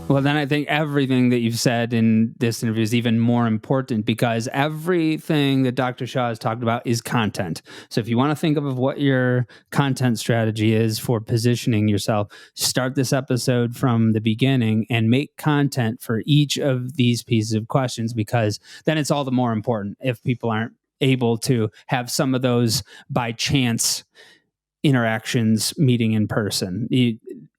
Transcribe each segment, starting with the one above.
Well, then I think everything that you've said in this interview is even more important because everything that Dr. Shah has talked about is content. So if you want to think of what your content strategy is for positioning yourself, start this episode from the beginning and make content for each of these pieces of questions, because then it's all the more important if people aren't able to have some of those by chance interactions meeting in person.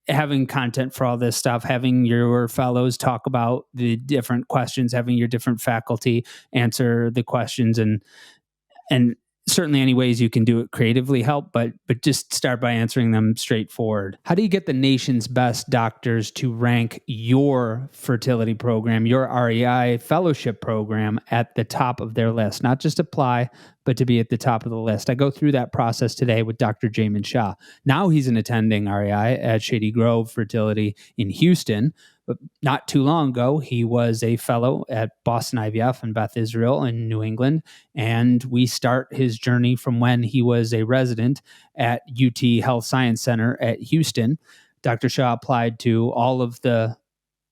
Having content for all this stuff, having your fellows talk about the different questions, having your different faculty answer the questions, and certainly any ways you can do it creatively help, but just start by answering them straightforward. How do you get the nation's best doctors to rank your fertility program, your REI fellowship program, at the top of their list? Not just apply, but to be at the top of the list. I go through that process today with Dr. Jaimin Shah. Now he's an attending REI at Shady Grove Fertility in Houston. But not too long ago, he was a fellow at Boston IVF and Beth Israel in New England. And we start his journey from when he was a resident at UT Health Science Center at Houston. Dr. Shah applied to all of the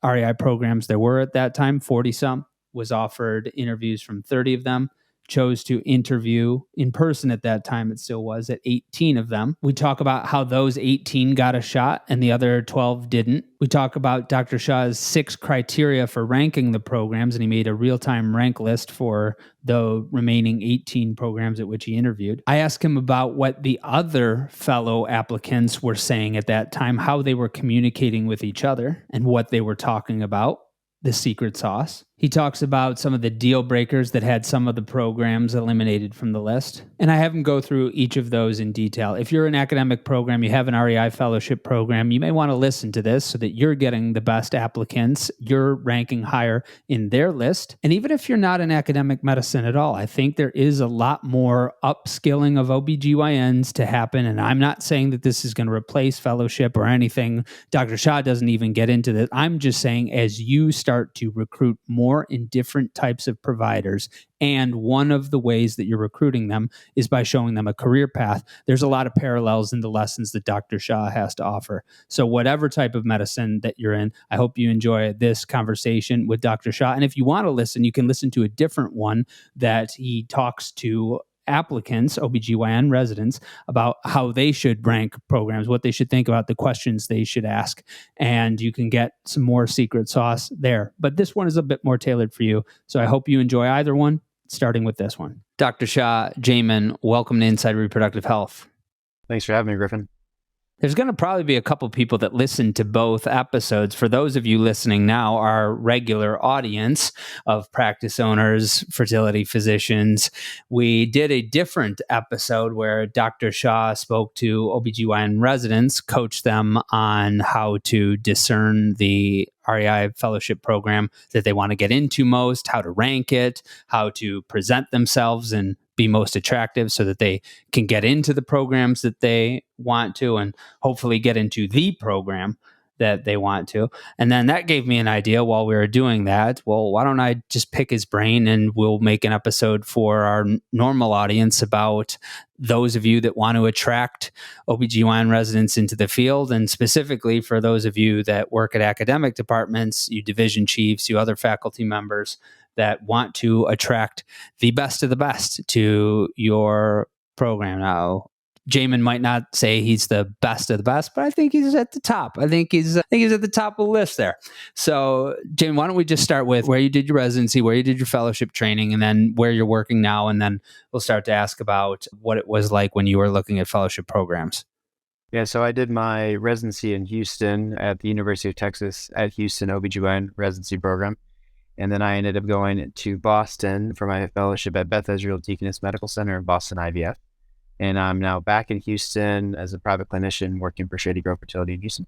REI programs there were at that time, 40 some, was offered interviews from 30 of them, chose to interview in person at that time, it still was, at 18 of them. We talk about how those 18 got a shot and the other 12 didn't. We talk about Dr. Shah's 6 criteria for ranking the programs, and he made a real-time rank list for the remaining 18 programs at which he interviewed. I asked him about what the other fellow applicants were saying at that time, how they were communicating with each other, and what they were talking about, the secret sauce. He talks about some of the deal breakers that had some of the programs eliminated from the list. And I have him go through each of those in detail. If you're an academic program, you have an REI fellowship program, you may want to listen to this so that you're getting the best applicants, you're ranking higher in their list. And even if you're not in academic medicine at all, I think there is a lot more upskilling of OBGYNs to happen. And I'm not saying that this is going to replace fellowship or anything. Dr. Shah doesn't even get into that. I'm just saying, as you start to recruit more in different types of providers, and one of the ways that you're recruiting them is by showing them a career path, there's a lot of parallels in the lessons that Dr. Shah has to offer. So whatever type of medicine that you're in, I hope you enjoy this conversation with Dr. Shah. And if you want to listen, you can listen to a different one that he talks to applicants, OBGYN residents, about how they should rank programs, what they should think about, the questions they should ask. And you can get some more secret sauce there. But this one is a bit more tailored for you. So I hope you enjoy either one, starting with this one. Dr. Shah, Jaimin, welcome to Inside Reproductive Health. Thanks for having me, Griffin. There's going to probably be a couple people that listen to both episodes. For those of you listening now, our regular audience of practice owners, fertility physicians, we did a different episode where Dr. Shah spoke to OBGYN residents, coached them on how to discern the REI fellowship program that they want to get into most, how to rank it, how to present themselves and be most attractive so that they can get into the programs that they want to and hopefully get into the program that they want to. And then that gave me an idea while we were doing that. Well, why don't I just pick his brain and we'll make an episode for our normal audience about those of you that want to attract OBGYN residents into the field, and specifically for those of you that work at academic departments, you division chiefs, you other faculty members that want to attract the best of the best to your program. Now, Jaimin might not say he's the best of the best, but I think he's at the top. I think he's at the top of the list there. So, Jaimin, why don't we just start with where you did your residency, where you did your fellowship training, and then where you're working now, and then we'll start to ask about what it was like when you were looking at fellowship programs. Yeah, so I did my residency in Houston at the University of Texas at Houston OBGYN residency program. And then I ended up going to Boston for my fellowship at Beth Israel Deaconess Medical Center in Boston IVF. And I'm now back in Houston as a private clinician working for Shady Grove Fertility in Houston.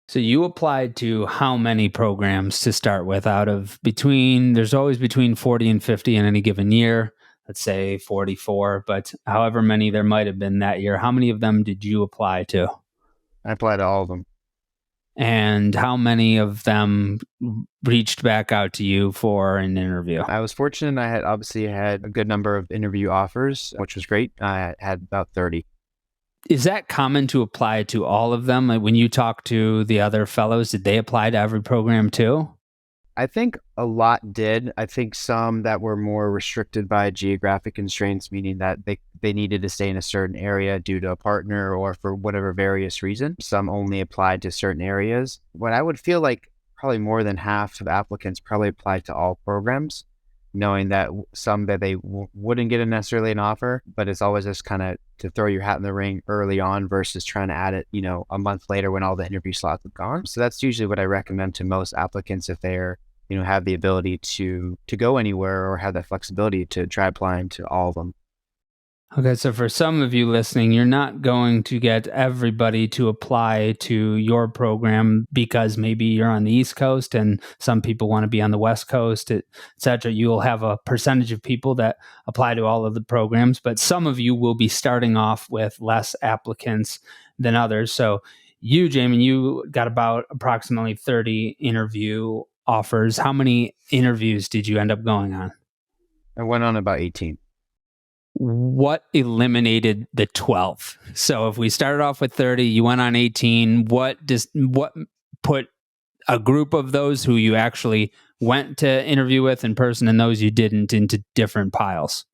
So you applied to how many programs to start with out of there's always between 40 and 50 in any given year, let's say 44, but however many there might have been that year, how many of them did you apply to? I applied to all of them. And how many of them reached back out to you for an interview? I was fortunate. I had a good number of interview offers, which was great. I had about 30. Is that common to apply to all of them? Like when you talk to the other fellows, did they apply to every program too? I think a lot did. I think some that were more restricted by geographic constraints, meaning that they needed to stay in a certain area due to a partner or for whatever various reason. Some only applied to certain areas. What I would feel like probably more than half of applicants probably applied to all programs, knowing that some that they wouldn't get necessarily an offer, but it's always just kind of to throw your hat in the ring early on versus trying to add it, a month later when all the interview slots have gone. So that's usually what I recommend to most applicants if they're have the ability to go anywhere or have that flexibility to try applying to all of them. Okay, so for some of you listening, you're not going to get everybody to apply to your program because maybe you're on the East Coast and some people want to be on the West Coast, et cetera. You'll have a percentage of people that apply to all of the programs, but some of you will be starting off with less applicants than others. So you, Jaimin, you got about approximately 30 interview offers. How many interviews did you end up going on? I went on about 18. What eliminated the 12th? So if we started off with 30, you went on 18, what put a group of those who you actually went to interview with in person and those you didn't into different piles?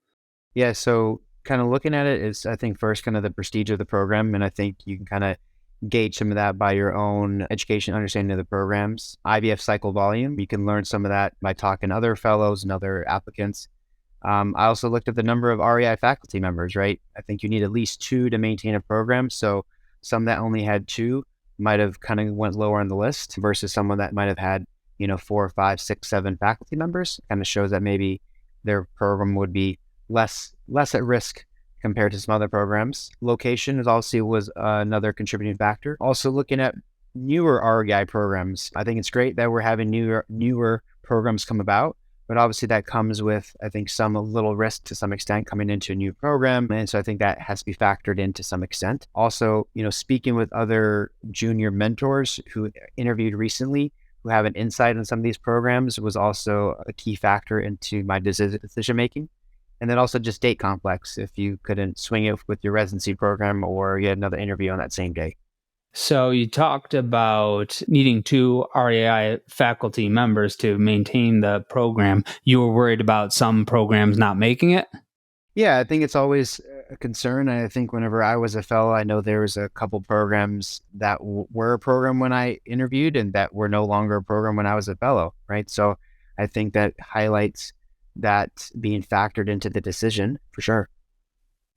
Yeah, so kind of looking at it is, I think, first kind of the prestige of the program. And I think you can kind of gauge some of that by your own education, understanding of the programs. IVF cycle volume, you can learn some of that by talking to other fellows and other applicants. I also looked at the number of REI faculty members, right? I think you need at least 2 to maintain a program. So some that only had 2 might have kind of went lower on the list versus someone that might have had, 4, 5, 6, 7 faculty members. Kind of shows that maybe their program would be less at risk compared to some other programs. Location was another contributing factor. Also looking at newer REI programs. I think it's great that we're having newer programs come about. But obviously that comes with, I think, some a little risk to some extent coming into a new program. And so I think that has to be factored in to some extent. Also, speaking with other junior mentors who interviewed recently, who have an insight on some of these programs was also a key factor into my decision making. And then also just date complex, if you couldn't swing it with your residency program or you had another interview on that same day. So you talked about needing 2 REI faculty members to maintain the program. You were worried about some programs not making it? Yeah, I think it's always a concern. And I think whenever I was a fellow, I know there was a couple programs that were a program when I interviewed and that were no longer a program when I was a fellow, right? So I think that highlights that being factored into the decision for sure.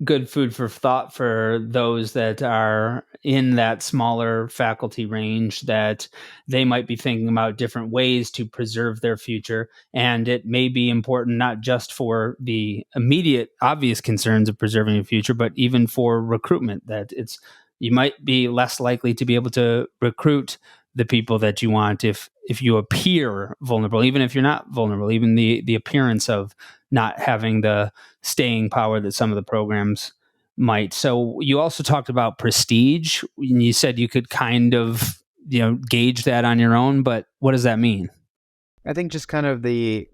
Good food for thought for those that are in that smaller faculty range, that they might be thinking about different ways to preserve their future. And it may be important not just for the immediate obvious concerns of preserving your future, but even for recruitment, that you might be less likely to be able to recruit the people that you want if you appear vulnerable, even if you're not vulnerable, even the appearance of not having the staying power that some of the programs might. So you also talked about prestige, and you said you could kind of gauge that on your own, but what does that mean? I think just kind of the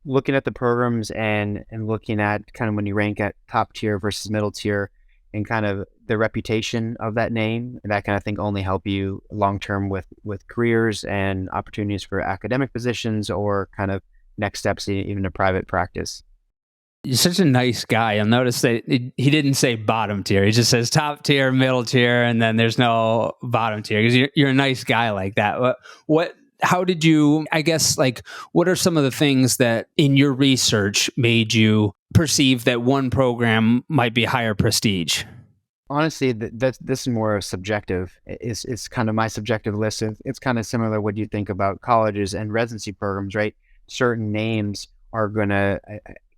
looking at the programs and looking at kind of when you rank at top tier versus middle tier and kind of the reputation of that name and that kind of thing only help you long term with careers and opportunities for academic positions or kind of next steps even to private practice. You're such a nice guy. You'll notice that he didn't say bottom tier. He just says top tier, middle tier, and then there's no bottom tier because you're a nice guy like that. How did you, I guess, what are some of the things that in your research made you perceive that one program might be higher prestige? Honestly, this is more subjective. It's kind of my subjective list. It's kind of similar to what you think about colleges and residency programs, right? Certain names are going to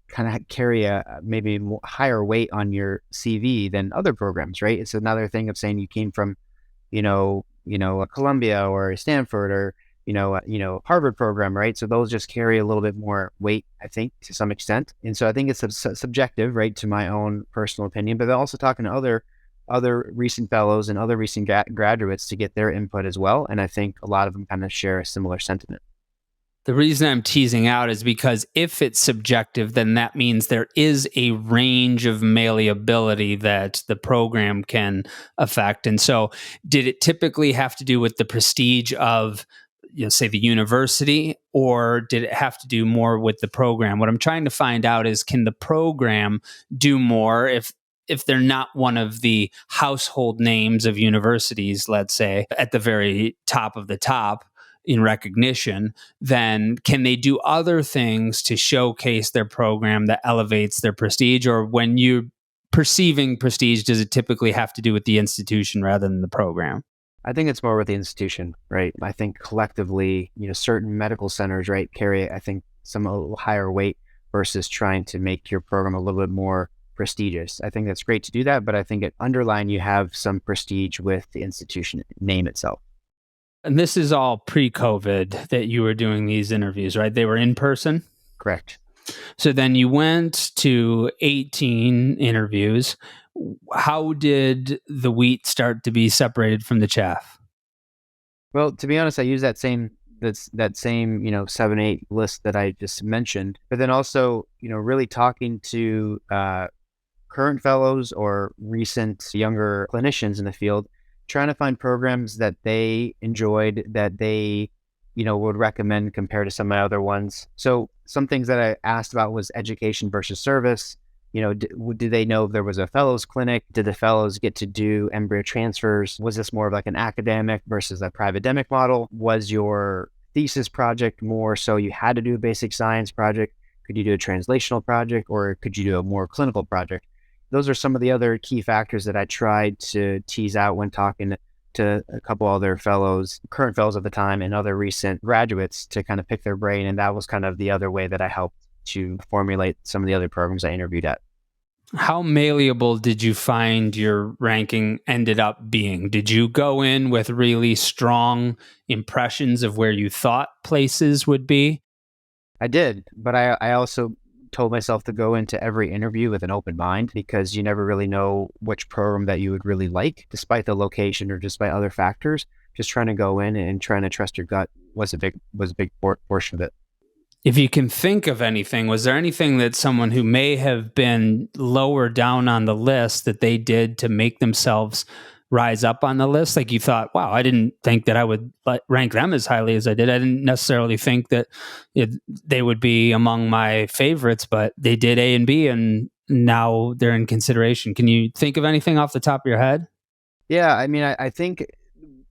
kind of carry a maybe higher weight on your CV than other programs, right? It's another thing of saying you came from, a Columbia or Stanford or Harvard program, right? So those just carry a little bit more weight, I think, to some extent. And so I think it's subjective, right, to my own personal opinion. But also talking to other recent fellows and other recent graduates to get their input as well. And I think a lot of them kind of share a similar sentiment. The reason I'm teasing out is because if it's subjective, then that means there is a range of malleability that the program can affect. And so, did it typically have to do with the prestige of, say, the university, or did it have to do more with the program? What I'm trying to find out is, can the program do more if they're not one of the household names of universities, let's say, at the very top of the top in recognition, then can they do other things to showcase their program that elevates their prestige? Or when you're perceiving prestige, does it typically have to do with the institution rather than the program? I think it's more with the institution, right? I think collectively, certain medical centers, right, carry, I think, some a little higher weight versus trying to make your program a little bit more prestigious. I think that's great to do that, but I think at underlying you have some prestige with the institution name itself. And this is all pre-COVID that you were doing these interviews, right? They were in person? Correct. So then you went to 18 interviews. How did the wheat start to be separated from the chaff? Well, to be honest, I use that same 7, 8 list that I just mentioned, but then also, really talking to current fellows or recent younger clinicians in the field, trying to find programs that they enjoyed, that they, would recommend compared to some of my other ones. So some things that I asked about was education versus service. Do they know if there was a fellows clinic? Did the fellows get to do embryo transfers? Was this more of like an academic versus a private model? Was your thesis project more so you had to do a basic science project? Could you do a translational project, or could you do a more clinical project? Those are some of the other key factors that I tried to tease out when talking to a couple other fellows, current fellows at the time, and other recent graduates to kind of pick their brain. And that was kind of the other way that I helped to formulate some of the other programs I interviewed at. How malleable did you find your ranking ended up being? Did you go in with really strong impressions of where you thought places would be? I did, but I also told myself to go into every interview with an open mind, because you never really know which program that you would really like, despite the location or despite other factors. Just trying to go in and trying to trust your gut was a big portion of it. If you can think of anything, was there anything that someone who may have been lower down on the list that they did to make themselves rise up on the list? Like you thought, wow, I didn't think that I would rank them as highly as I did. I didn't necessarily think that they would be among my favorites, but they did A and B, and now they're in consideration. Can you think of anything off the top of your head? Yeah, I mean, I think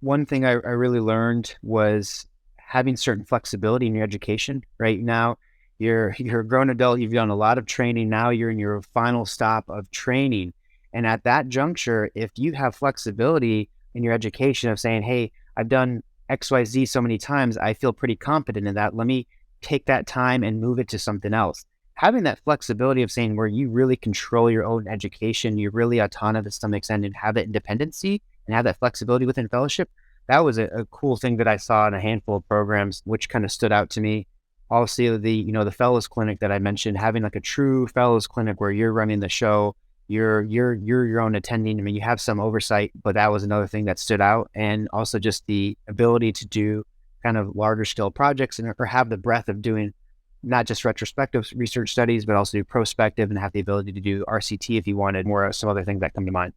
one thing I really learned was having certain flexibility in your education. Right now, you're a grown adult, you've done a lot of training, now you're in your final stop of training. And at that juncture, if you have flexibility in your education of saying, hey, I've done XYZ so many times, I feel pretty confident in that, let me take that time and move it to something else. Having that flexibility of saying where you really control your own education, you're really autonomous to some extent, and have that independency and have that flexibility within fellowship, that was a cool thing that I saw in a handful of programs, which kind of stood out to me. Also, the fellows clinic that I mentioned, having like a true fellows clinic where you're running the show, you're your own attending. I mean, you have some oversight, but that was another thing that stood out. And also just the ability to do kind of larger scale projects or have the breadth of doing not just retrospective research studies, but also do prospective and have the ability to do RCT if you wanted more, some other things that come to mind.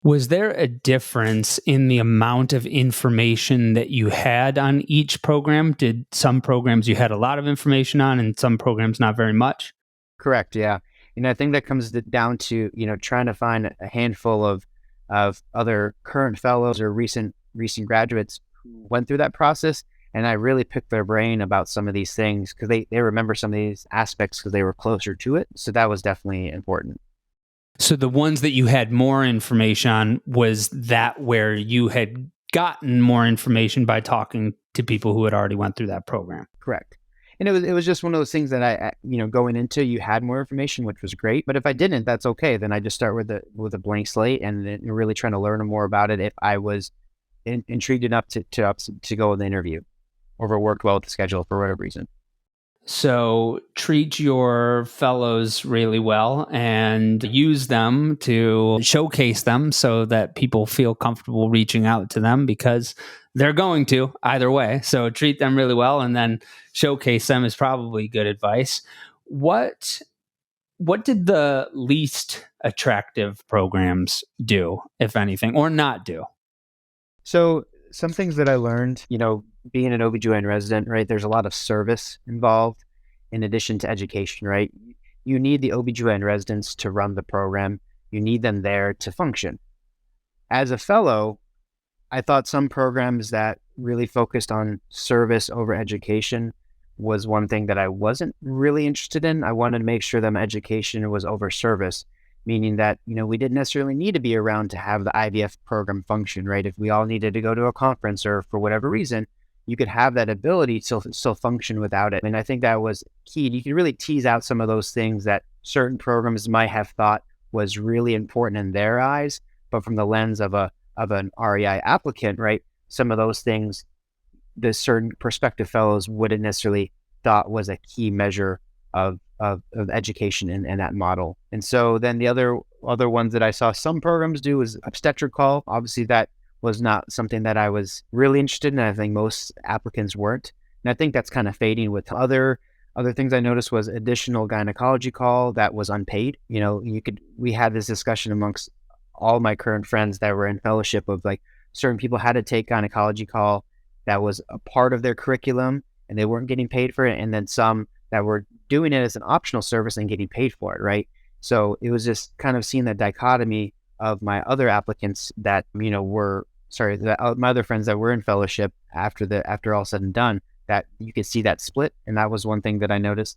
Was there a difference in the amount of information that you had on each program? Did some programs you had a lot of information on and some programs not very much? Correct. Yeah. I think that comes down to, trying to find a handful of other current fellows or recent graduates who went through that process. And I really picked their brain about some of these things because they remember some of these aspects because they were closer to it. So that was definitely important. So the ones that you had more information on, was that where you had gotten more information by talking to people who had already went through that program? Correct. And it was just one of those things that I going into, you had more information, which was great. But if I didn't, that's okay. Then I just start with a blank slate and then really trying to learn more about it if I was intrigued enough to go in the interview, or if it worked well with the schedule for whatever reason. So treat your fellows really well and use them to showcase them so that people feel comfortable reaching out to them, because they're going to either way. So treat them really well and then showcase them is probably good advice. What did the least attractive programs do, if anything, or not do? So some things that I learned, being an OB/GYN resident, right? There's a lot of service involved in addition to education, right? You need the OB/GYN residents to run the program. You need them there to function. As a fellow, I thought some programs that really focused on service over education was one thing that I wasn't really interested in. I wanted to make sure that my education was over service, meaning that, we didn't necessarily need to be around to have the IVF program function, right? If we all needed to go to a conference or for whatever reason, you could have that ability to still function without it. And I think that was key. You could really tease out some of those things that certain programs might have thought was really important in their eyes, but from the lens of an REI applicant, right? Some of those things, the certain prospective fellows wouldn't necessarily thought was a key measure of education in that model. And so then the other ones that I saw some programs do was obstetric call. Obviously that was not something that I was really interested in. I think most applicants weren't. And I think that's kind of fading with other things I noticed was additional gynecology call that was unpaid. We had this discussion amongst all my current friends that were in fellowship of like certain people had to take gynecology call that was a part of their curriculum and they weren't getting paid for it. And then some that were doing it as an optional service and getting paid for it, right? So it was just kind of seeing that dichotomy of my other applicants that, my other friends that were in fellowship after all said and done, that you could see that split. And that was one thing that I noticed.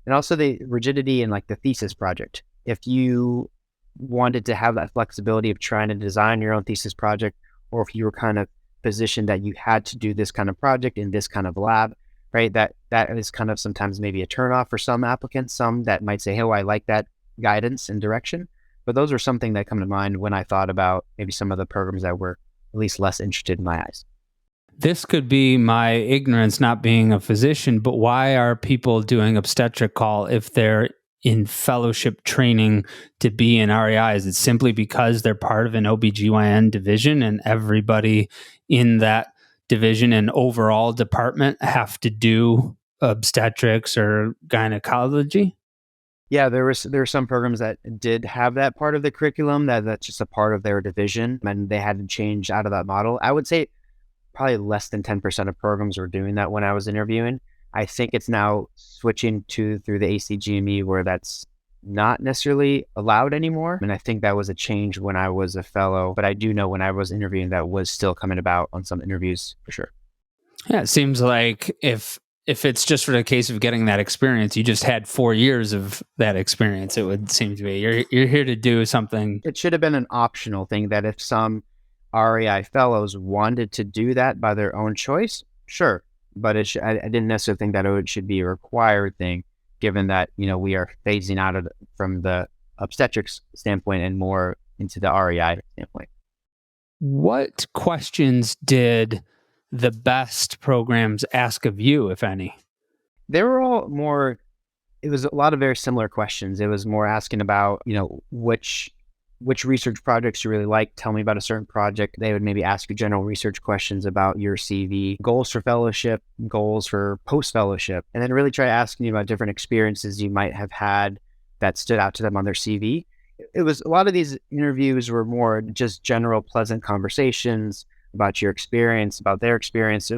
And also the rigidity in like the thesis project. If you wanted to have that flexibility of trying to design your own thesis project, or if you were kind of positioned that you had to do this kind of project in this kind of lab, right? That is kind of sometimes maybe a turnoff for some applicants, some that might say, oh, I like that guidance and direction. But those are something that come to mind when I thought about maybe some of the programs that were at least less interested in my eyes. This could be my ignorance not being a physician, but why are people doing obstetric call if they're in fellowship training to be in REI? Is it simply because they're part of an OB/GYN division and everybody in that division and overall department have to do obstetrics or gynecology? Yeah, there were some programs that did have that part of the curriculum that's just a part of their division, and they had to change out of that model. I would say probably less than 10% of programs were doing that when I was interviewing. I think it's now switching through the ACGME where that's not necessarily allowed anymore. And I think that was a change when I was a fellow, but I do know when I was interviewing that was still coming about on some interviews for sure. Yeah, it seems like if it's just for the case of getting that experience, you just had 4 years of that experience, it would seem to be. You're here to do something. It should have been an optional thing that if some REI fellows wanted to do that by their own choice, sure. But I didn't necessarily think that it should be a required thing, given that, we are phasing out from the obstetrics standpoint and more into the REI standpoint. What questions did the best programs ask of you, if any? They were all more, it was a lot of very similar questions. It was more asking about, which research projects you really like. Tell me about a certain project. They would maybe ask you general research questions about your CV, goals for fellowship, goals for post-fellowship, and then really try asking you about different experiences you might have had that stood out to them on their CV. It was a lot of these interviews were more just general pleasant conversations about your experience, about their experience.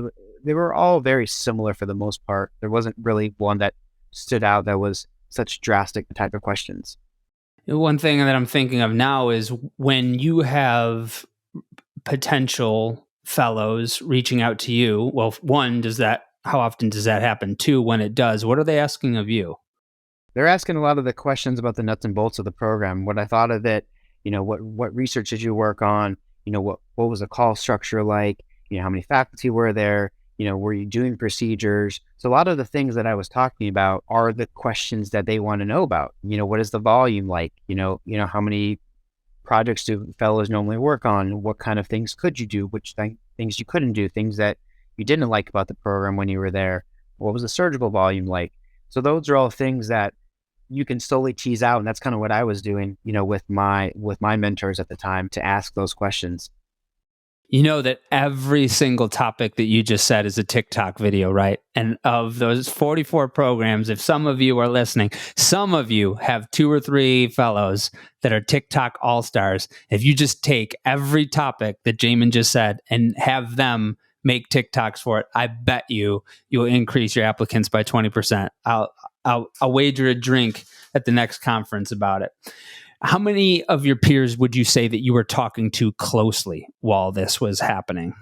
They were all very similar for the most part. There wasn't really one that stood out that was such drastic type of questions. One thing that I'm thinking of now is when you have potential fellows reaching out to you, well, one, how often does that happen? Two, when it does, what are they asking of you? They're asking a lot of the questions about the nuts and bolts of the program. What I thought of it, what research did you work on? What was the call structure like? How many faculty were there? Were you doing procedures? So a lot of the things that I was talking about are the questions that they want to know about. What is the volume like? How many projects do fellows normally work on? What kind of things could you do? Which things you couldn't do? Things that you didn't like about the program when you were there? What was the surgical volume like? So those are all things that you can slowly tease out. And that's kind of what I was doing, with my mentors at the time to ask those questions. You know that every single topic that you just said is a TikTok video, right? And of those 44 programs, if some of you are listening, some of you have 2 or 3 fellows that are TikTok all-stars. If you just take every topic that Jaimin just said and have them make TikToks for it, I bet you'll increase your applicants by 20%. I'll wager a drink at the next conference about it. How many of your peers would you say that you were talking to closely while this was happening?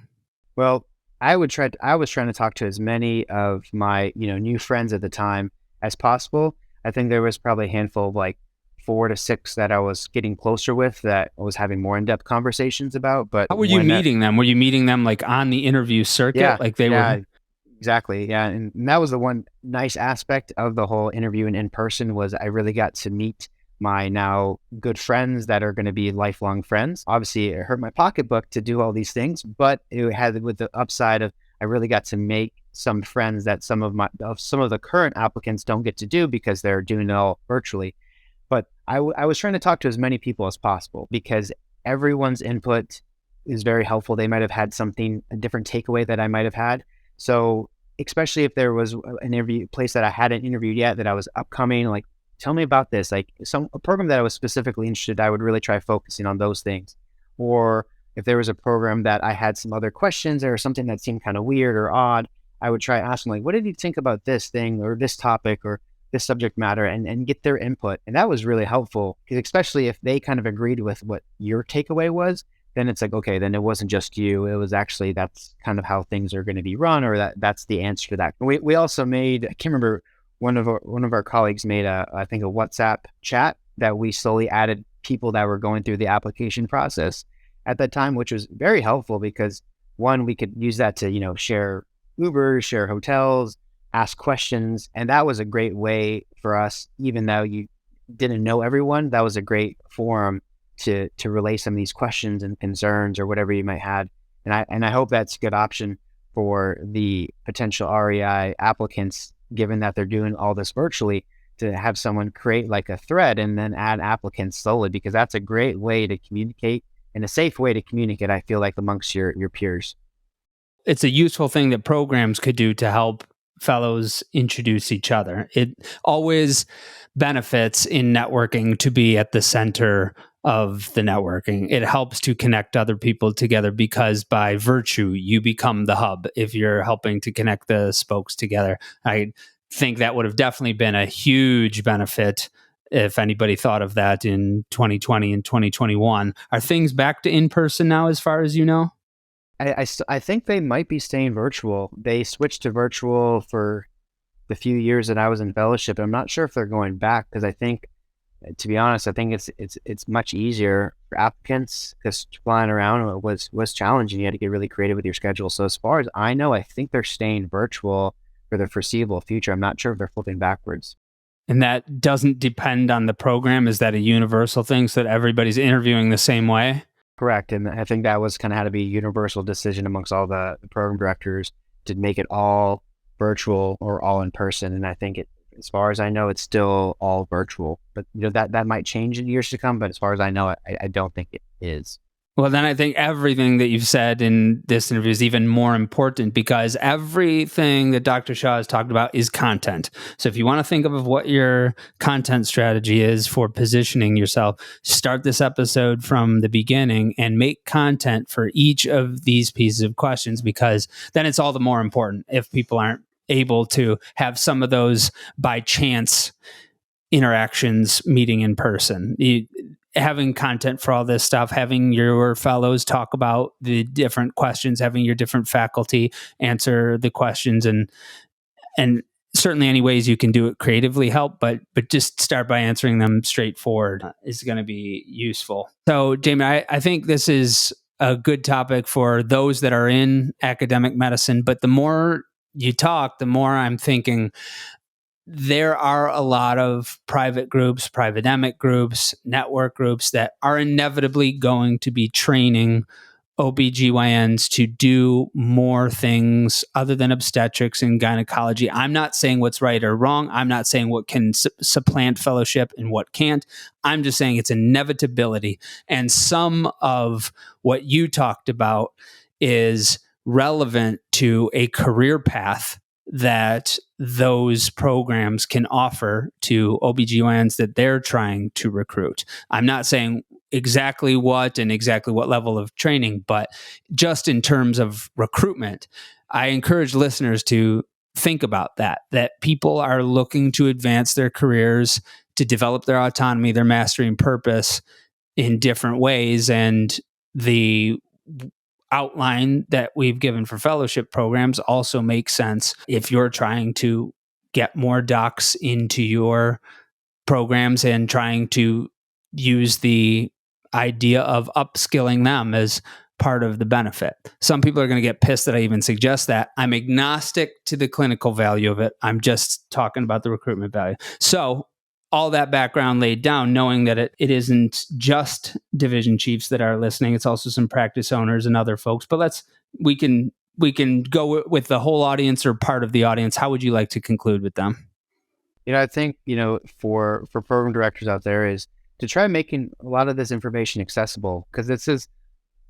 Well, I was trying to talk to as many of my, new friends at the time as possible. I think there was probably a handful of like 4 to 6 that I was getting closer with that I was having more in-depth conversations about. But How were you meeting them? Were you meeting them like on the interview circuit? Yeah, like they were. exactly. Yeah. And that was the one nice aspect of the whole interview and in person was I really got to meet my now good friends that are going to be lifelong friends. Obviously, it hurt my pocketbook to do all these things, but it had with the upside of I really got to make some friends that some of the current applicants don't get to do because they're doing it all virtually. But I was trying to talk to as many people as possible because everyone's input is very helpful. They might have had a different takeaway that I might have had. So especially if there was an interview place that I hadn't interviewed yet that I was upcoming, like, tell me about this, like a program that I was specifically interested, I would really try focusing on those things. Or if there was a program that I had some other questions or something that seemed kind of weird or odd, I would try asking like, what did you think about this thing or this topic or this subject matter and get their input. And that was really helpful because especially if they kind of agreed with what your takeaway was, then it's like, okay, then it wasn't just you. It was actually, that's kind of how things are going to be run, or that's the answer to that. We also made, I can't remember, one of our colleagues made I think a WhatsApp chat that we slowly added people that were going through the application process at that time, which was very helpful because one, we could use that to, share Ubers, share hotels, ask questions. And that was a great way for us, even though you didn't know everyone, that was a great forum to relay some of these questions and concerns or whatever you might have. And I hope that's a good option for the potential REI applicants, given that they're doing all this virtually, to have someone create like a thread and then add applicants slowly, because that's a great way to communicate and a safe way to communicate, I feel like, amongst your peers. It's a useful thing that programs could do to help fellows introduce each other. It always benefits in networking to be at the center of the networking. It helps to connect other people together because by virtue, you become the hub if you're helping to connect the spokes together. I think that would have definitely been a huge benefit if anybody thought of that in 2020 and 2021. Are things back to in-person now as far as you know? I think they might be staying virtual. They switched to virtual for the few years that I was in fellowship. I'm not sure if they're going back because I think, to be honest, I think it's much easier for applicants because flying around was challenging. You had to get really creative with your schedule. So as far as I know, I think they're staying virtual for the foreseeable future. I'm not sure if they're flipping backwards. And that doesn't depend on the program. Is that a universal thing so that everybody's interviewing the same way? Correct. And I think that was kind of had to be a universal decision amongst all the program directors to make it all virtual or all in person. And I think as far as I know, it's still all virtual, but that might change in years to come. But as far as I know, I don't think it is. Well, then I think everything that you've said in this interview is even more important because everything that Dr. Shah has talked about is content. So if you want to think of what your content strategy is for positioning yourself, start this episode from the beginning and make content for each of these pieces of questions, because then it's all the more important if people aren't able to have some of those by chance interactions meeting in person. Having content for all this stuff, having your fellows talk about the different questions, having your different faculty answer the questions, and certainly any ways you can do it creatively help, but just start by answering them straightforward is going to be useful. So, Jaimin, I think this is a good topic for those that are in academic medicine, but the more you talk, the more I'm thinking there are a lot of private groups, private-emic groups, network groups that are inevitably going to be training OBGYNs to do more things other than obstetrics and gynecology. I'm not saying what's right or wrong. I'm not saying what can supplant fellowship and what can't. I'm just saying it's inevitability. And some of what you talked about is relevant to a career path that those programs can offer to OBGYNs that they're trying to recruit. I'm not saying exactly what and exactly what level of training, but just in terms of recruitment, I encourage listeners to think about that people are looking to advance their careers, to develop their autonomy, their mastery and purpose in different ways. And the outline that we've given for fellowship programs also makes sense if you're trying to get more docs into your programs and trying to use the idea of upskilling them as part of the benefit. Some people are going to get pissed that I even suggest that. I'm agnostic to the clinical value of it. I'm just talking about the recruitment value. So all that background laid down, knowing that it isn't just division chiefs that are listening. It's also some practice owners and other folks. But we can go with the whole audience or part of the audience. How would you like to conclude with them? I think, for program directors out there is to try making a lot of this information accessible, because this is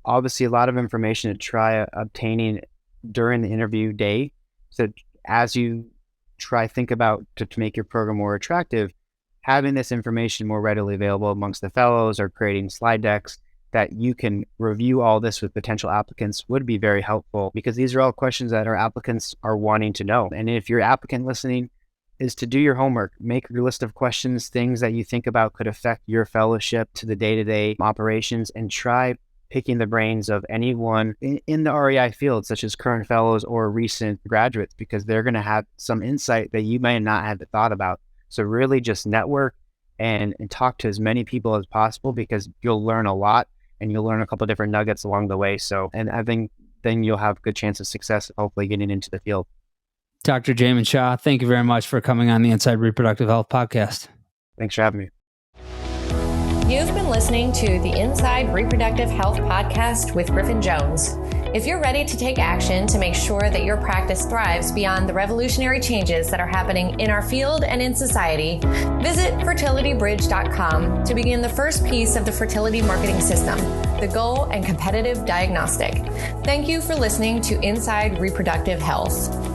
obviously a lot of information to try obtaining during the interview day. So as you think about to make your program more attractive, having this information more readily available amongst the fellows or creating slide decks that you can review all this with potential applicants would be very helpful, because these are all questions that our applicants are wanting to know. And if your applicant listening is to do your homework, make your list of questions, things that you think about could affect your fellowship to the day-to-day operations, and try picking the brains of anyone in the REI field, such as current fellows or recent graduates, because they're going to have some insight that you may not have thought about. So really just network and talk to as many people as possible, because you'll learn a lot and you'll learn a couple of different nuggets along the way. So, and I think then you'll have a good chance of success, hopefully getting into the field. Dr. Jaimin Shah, thank you very much for coming on the Inside Reproductive Health podcast. Thanks for having me. You've been listening to the Inside Reproductive Health podcast with Griffin Jones. If you're ready to take action to make sure that your practice thrives beyond the revolutionary changes that are happening in our field and in society, visit fertilitybridge.com to begin the first piece of the fertility marketing system, the goal and competitive diagnostic. Thank you for listening to Inside Reproductive Health.